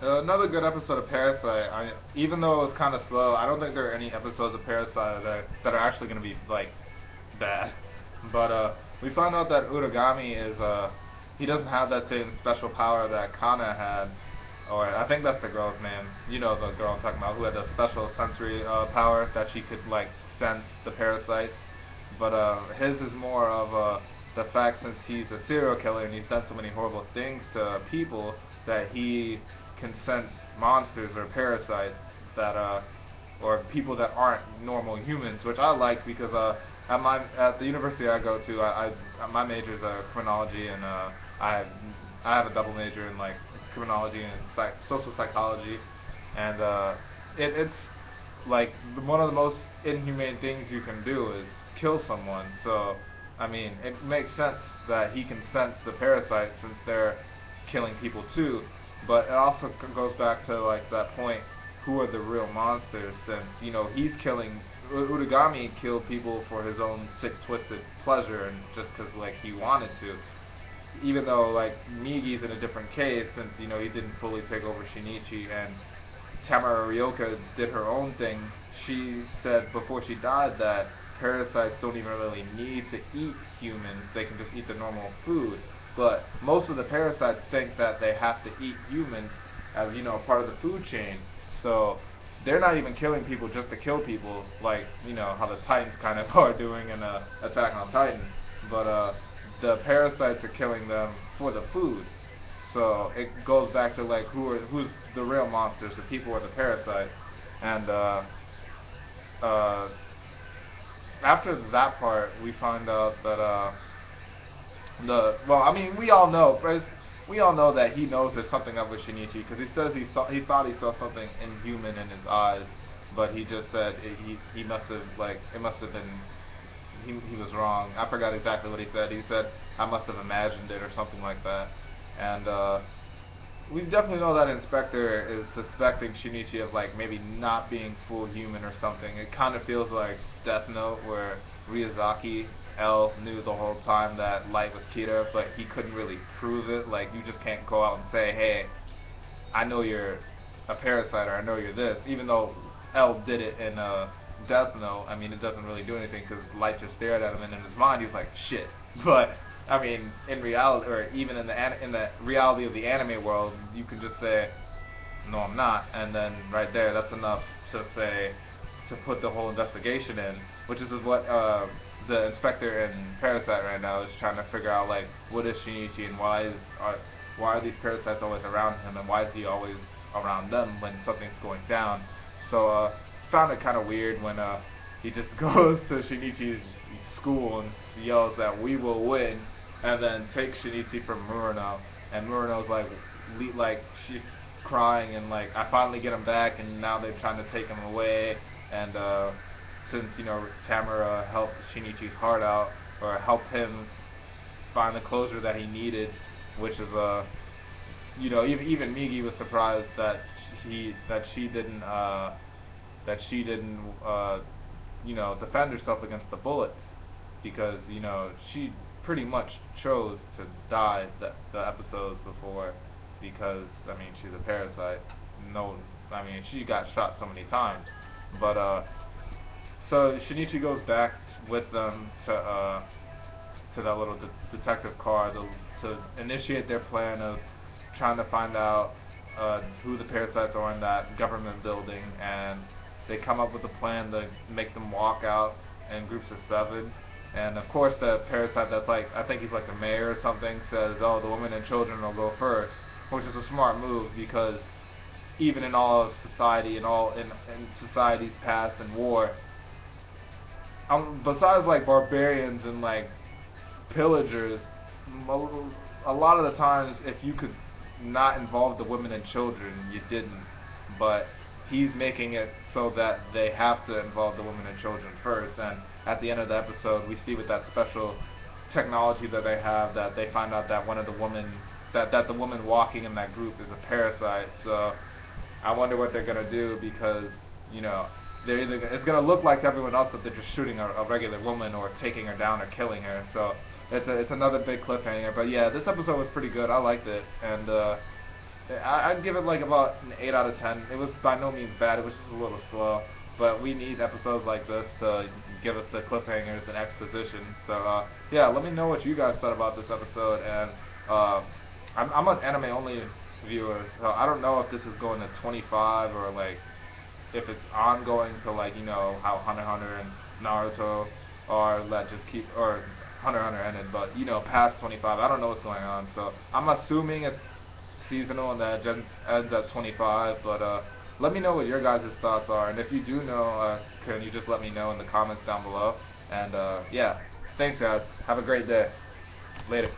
Another good episode of Parasyte. Even though it was kind of slow, I don't think there are any episodes of Parasyte that are actually going to be like bad. But we found out that Uragami is he doesn't have that same special power that Kana had, or I think that's the girl's name. You know the girl I'm talking about, who had the special sensory power that she could like sense the parasites. But his is more of the fact, since he's a serial killer and he's done so many horrible things to people, that he can sense monsters or parasites that or people that aren't normal humans, which I like because at the university I go to, my major is criminology, and I have a double major in like criminology and social psychology, and it's like one of the most inhumane things you can do is kill someone. So I mean, it makes sense that he can sense the parasites since they're killing people too. But it also goes back to like that point: who are the real monsters? Since he's killing. Uragami killed people for his own sick, twisted pleasure, and just because like he wanted to. Even though like Migi's in a different case, since he didn't fully take over Shinichi, and Tamara Ryoka did her own thing. She said before she died that parasites don't even really need to eat humans; they can just eat the normal food. But most of the parasites think that they have to eat humans as part of the food chain. So they're not even killing people just to kill people, like how the Titans kind of are doing in Attack on Titan. But the parasites are killing them for the food. So it goes back to like who's the real monsters, the people or the parasites. And uh, after that part, we find out that we all know, right? We all know that he knows there's something up with Shinichi because he says he thought he saw something inhuman in his eyes, but he just said he must have like it must have been he was wrong. I forgot exactly what he said. He said I must have imagined it or something like that, and we definitely know that Inspector is suspecting Shinichi of like maybe not being full human or something. It kind of feels like Death Note, where Ryuzaki L knew the whole time that Light was Kira, but he couldn't really prove it. Like you just can't go out and say, "Hey, I know you're a parasite," or "I know you're this," even though L did it in Death Note. I mean, it doesn't really do anything because Light just stared at him, and in his mind he was like, "Shit." But I mean, in reality, or even in the reality of the anime world, you can just say, "No, I'm not," and then right there, that's enough to say to put the whole investigation in, which is what the inspector in Parasyte right now is trying to figure out, like, what is Shinichi and why are these parasites always around him, and why is he always around them when something's going down. So found it kind of weird when he just goes to Shinichi's school and yells that we will win, and then takes Shinichi from Murano, and Murano's like she's crying and like I finally get him back, and now they're trying to take him away, and since Tamara helped Shinichi's heart out, or helped him find the closure that he needed, which is even Migi was surprised that she didn't defend herself against the bullets, because she pretty much chose to die the episodes before, because I mean she's a parasite. No, I mean she got shot so many times, but so Shinichi goes back with them to that little detective car to initiate their plan of trying to find out who the parasites are in that government building, and they come up with a plan to make them walk out in groups of 7. And of course the parasite that's like, I think he's like the mayor or something, says, oh, the women and children will go first, which is a smart move, because even in all of society and in society's past and war, besides like barbarians and like pillagers, a lot of the times if you could not involve the women and children, you didn't. But he's making it so that they have to involve the women and children first, and at the end of the episode we see with that special technology that they have, that they find out that one of the women that the woman walking in that group is a parasite. So I wonder what they're gonna do, because they're either it's gonna look like everyone else that they're just shooting a regular woman or taking her down or killing her. So it's another big cliffhanger. But yeah, this episode was pretty good. I liked it, and I'd give it like about an 8 out of 10. It was by no means bad. It was just a little slow. But we need episodes like this to give us the cliffhangers and exposition. So yeah, let me know what you guys thought about this episode. And I'm an anime only viewer, so I don't know if this is going to 25 or like if it's ongoing to like how Hunter x Hunter and Naruto, or let just keep or Hunter x Hunter ended, but past 25. I don't know what's going on. So I'm assuming it's seasonal and that ends at 25. But let me know what your guys' thoughts are, and if you do know, can you just let me know in the comments down below? And yeah, thanks guys. Have a great day. Later.